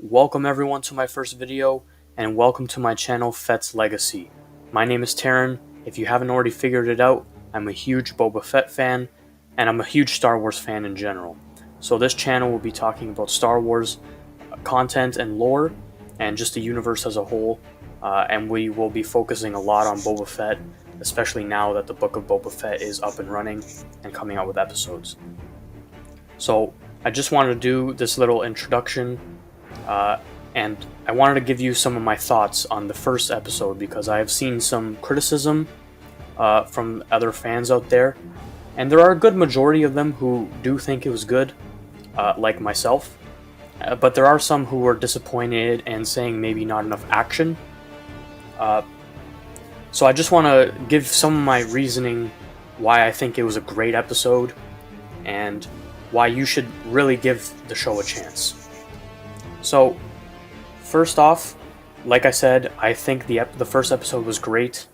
Welcome everyone to my first video, and welcome to my channel Fett's Legacy. My name is Taryn. If you haven't already figured it out, I'm a huge Boba Fett fan, and I'm a huge Star Wars fan in general. So this channel will be talking about Star Wars content and lore, and just the universe as a whole, and we will be focusing a lot on Boba Fett, especially now that the Book of Boba Fett is up and running and coming out with episodes. So I just wanted to do this little introduction, and I wanted to give you some of my thoughts on the first episode because I have seen some criticism from other fans out there, and there are a good majority of them who do think it was good, like myself, but there are some who are disappointed and saying maybe not enough action. So I just want to give some of my reasoning why I think it was a great episode and why you should really give the show a chance. So, first off, like I said, I think the first episode was great.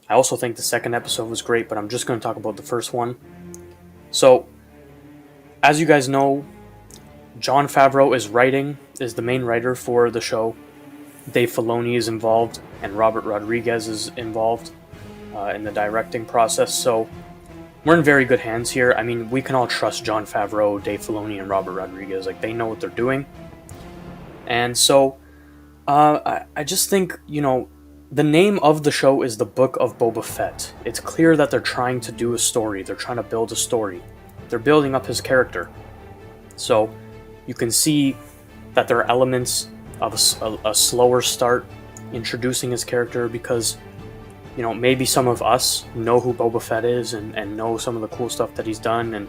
I also think the second episode was great, but I'm just going to talk about the first one. So, as you guys know, Jon Favreau is the main writer for the show. Dave Filoni is involved, and Robert Rodriguez is involved in the directing process. So, we're in very good hands here. I mean, we can all trust Jon Favreau, Dave Filoni, and Robert Rodriguez. Like, they know what they're doing. And so, I just think, the name of the show is The Book of Boba Fett. It's clear that they're trying to do a story. They're trying to build a story. They're building up his character. So, you can see that there are elements of a slower start introducing his character because, maybe some of us know who Boba Fett is and know some of the cool stuff that he's done and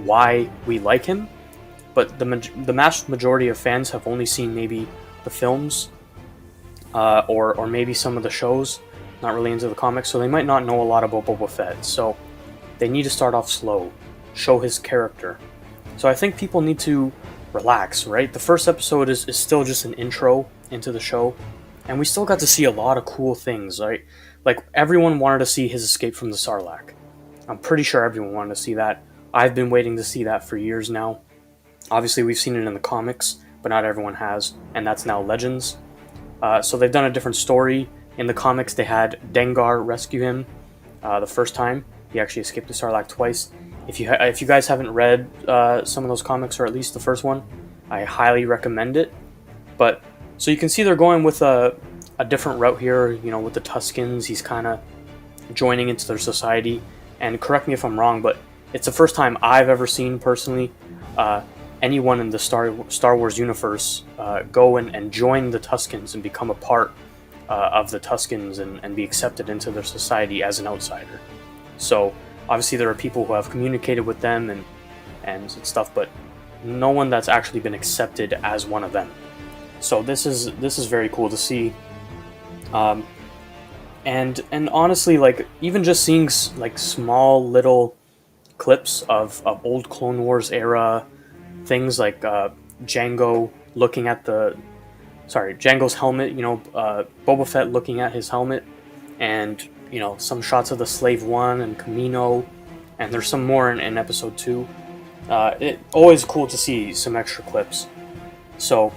why we like him. But the vast majority of fans have only seen maybe the films or maybe some of the shows, not really into the comics, so they might not know a lot about Boba Fett. So they need to start off slow, show his character. So I think people need to relax, right? The first episode is still just an intro into the show, and we still got to see a lot of cool things, right? Like, everyone wanted to see his escape from the Sarlacc. I'm pretty sure everyone wanted to see that. I've been waiting to see that for years now. Obviously, we've seen it in the comics, but not everyone has, and that's now Legends. So they've done a different story. In the comics, they had Dengar rescue him the first time. He actually escaped the Sarlacc twice. If you guys haven't read some of those comics, or at least the first one, I highly recommend it. But so you can see they're going with a different route here. With the Tuskens, he's kind of joining into their society. And correct me if I'm wrong, but it's the first time I've ever seen personally anyone in the Star Wars universe go and join the Tuskens and become a part of the Tuskens and be accepted into their society as an outsider. So obviously there are people who have communicated with them and stuff, but no one that's actually been accepted as one of them. So this is very cool to see. And honestly, like, even just seeing like small little clips of old Clone Wars era things, like Django looking at Django's helmet, Boba Fett looking at his helmet, and some shots of the Slave One and Kamino, and there's some more in episode 2. It always cool to see some extra clips. So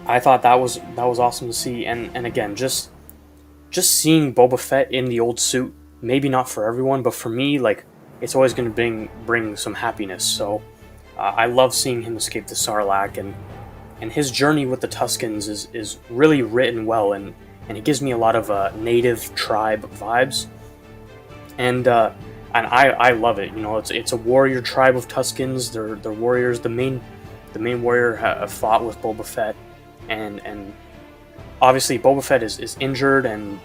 I thought that was awesome to see, and again, just seeing Boba Fett in the old suit, maybe not for everyone, but for me, like, it's always going to bring some happiness. So I love seeing him escape the Sarlacc, and his journey with the Tuskens is really written well, and it gives me a lot of native tribe vibes, and I love it. It's a warrior tribe of Tuskens. They're warriors. The main warrior fought with Boba Fett, and obviously Boba Fett is injured and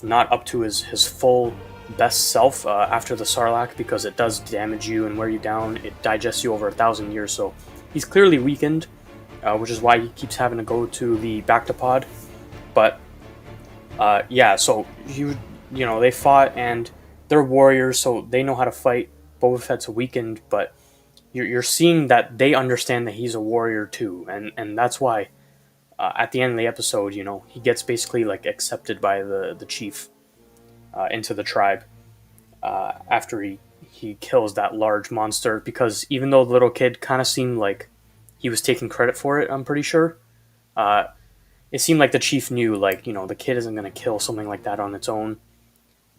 not up to his full best self after the Sarlacc, because it does damage you and wear you down. It digests you over 1,000 years, so he's clearly weakened, which is why he keeps having to go to the Bactapod. But so they fought, and they're warriors, so they know how to fight. Boba Fett's weakened, but you're seeing that they understand that he's a warrior too, and that's why at the end of the episode, he gets basically like accepted by the chief into the tribe after he kills that large monster, because even though the little kid kind of seemed like he was taking credit for it, I'm pretty sure, Uh, it seemed like the chief knew, like, the kid isn't going to kill something like that on its own,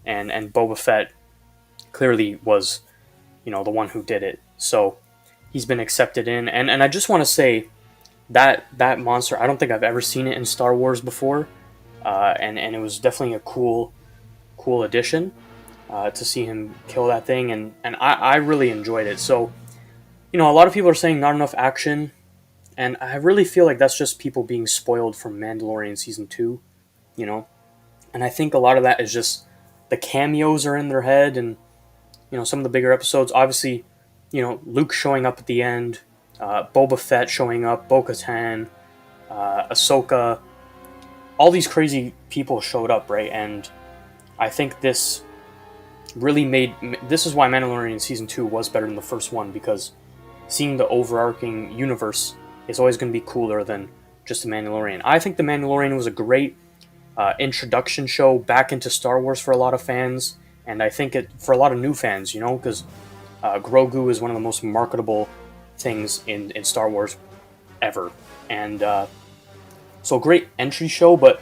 and Boba Fett clearly was, the one who did it. So he's been accepted in, and I just want to say that monster, I don't think I've ever seen it in Star Wars before, and it was definitely a cool addition to see him kill that thing, and I really enjoyed it. So, a lot of people are saying not enough action, and I really feel like that's just people being spoiled from Mandalorian season 2, you know, and I think a lot of that is just the cameos are in their head, and some of the bigger episodes, obviously, Luke showing up at the end, Boba Fett showing up, Bo-Katan, Ahsoka, all these crazy people showed up, right? And I think this this is why Mandalorian season 2 was better than the first one, because seeing the overarching universe is always going to be cooler than just the Mandalorian. I think the Mandalorian was a great introduction show back into Star Wars for a lot of fans, and I think it for a lot of new fans, because Grogu is one of the most marketable things in Star Wars ever, and so great entry show. But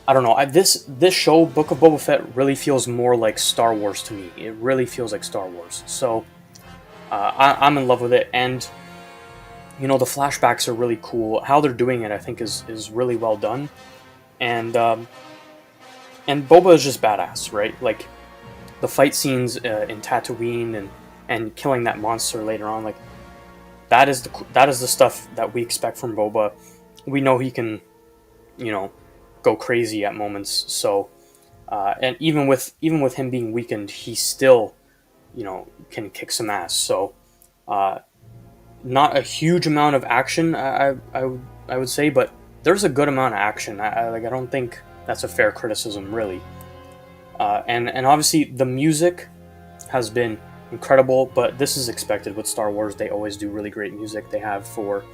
I don't know, this show, Book of Boba Fett, really feels more like Star Wars to me. It really feels like Star Wars. So I'm in love with it, and the flashbacks are really cool. How they're doing it, I think, is really well done, and Boba is just badass, right? Like the fight scenes in Tatooine and killing that monster later on, like that is the stuff that we expect from Boba. We know he can, go crazy at moments. So, and even with him being weakened, he still, can kick some ass. So, not a huge amount of action, I would say, but there's a good amount of action. I don't think that's a fair criticism, really. And obviously the music has been incredible, but this is expected with Star Wars. They always do really great music. They have for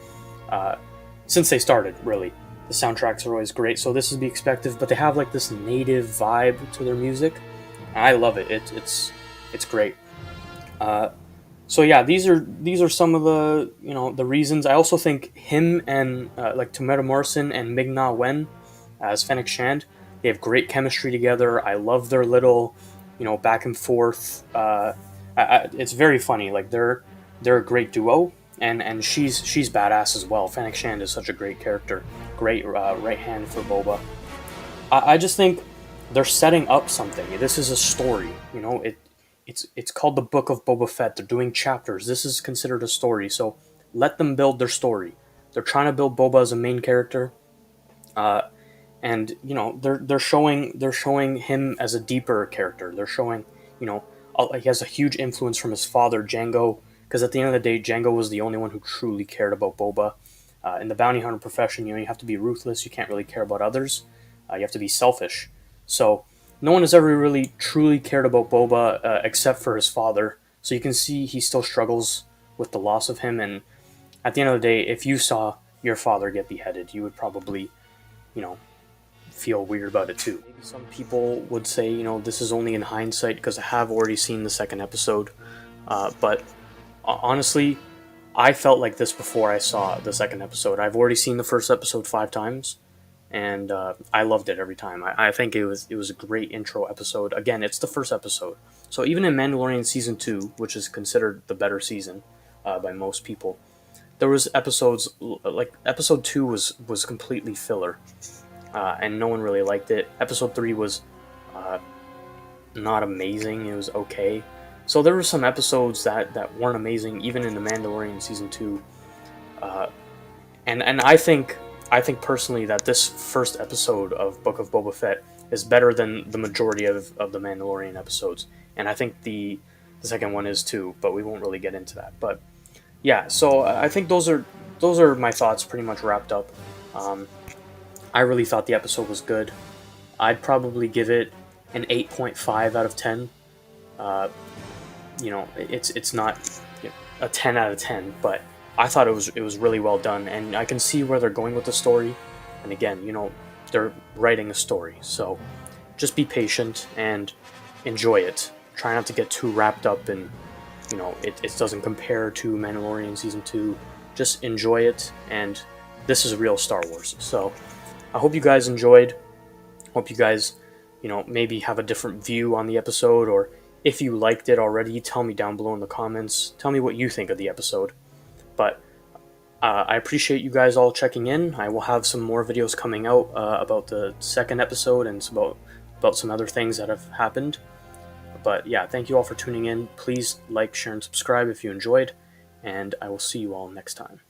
since they started, really. The soundtracks are always great, so this is be expected. But they have like this native vibe to their music. I love it. It's great. So yeah, these are some of the the reasons. I also think him and like Tamara Morrison and Ming-Na Wen as Fennec Shand, they have great chemistry together. I love their little back and forth. It's very funny. Like they're a great duo, and she's badass as well. Fennec Shand is such a great character, great right hand for Boba. I just think they're setting up something. This is a story. It's called the Book of Boba Fett. They're doing chapters. This is considered a story, so let them build their story. They're trying to build Boba as a main character, and they're showing him as a deeper character. They're showing he has a huge influence from his father Jango, because at the end of the day, Jango was the only one who truly cared about Boba. In the bounty hunter profession, you have to be ruthless. You can't really care about others. You have to be selfish. So no one has ever really truly cared about Boba except for his father. So you can see he still struggles with the loss of him. And at the end of the day, if you saw your father get beheaded, you would probably, feel weird about it too. Maybe some people would say, this is only in hindsight because I have already seen the second episode. But honestly, I felt like this before I saw the second episode. I've already seen the first episode 5 times. And I loved it every time. I think it was a great intro episode. Again, it's the first episode, so even in Mandalorian season 2, which is considered the better season by most people, there was episodes like episode 2 was completely filler, and no one really liked it. Episode 3 was not amazing. It was okay. So there were some episodes that weren't amazing, even in the Mandalorian season 2, and I think personally that this first episode of Book of Boba Fett is better than the majority of the Mandalorian episodes. And I think the second one is too, but we won't really get into that. But yeah, so I think those are my thoughts pretty much wrapped up. I really thought the episode was good. I'd probably give it an 8.5 out of 10. It's not a 10 out of 10, but I thought it was really well done, and I can see where they're going with the story. And again, they're writing a story, so just be patient and enjoy it. Try not to get too wrapped up in, it doesn't compare to Mandalorian season 2. Just enjoy it, and this is real Star Wars. So I hope you guys enjoyed. Hope you guys, maybe have a different view on the episode, or if you liked it already, tell me down below in the comments. Tell me what you think of the episode. But I appreciate you guys all checking in. I will have some more videos coming out about the second episode and about some other things that have happened. But yeah, thank you all for tuning in. Please like, share, and subscribe if you enjoyed, and I will see you all next time.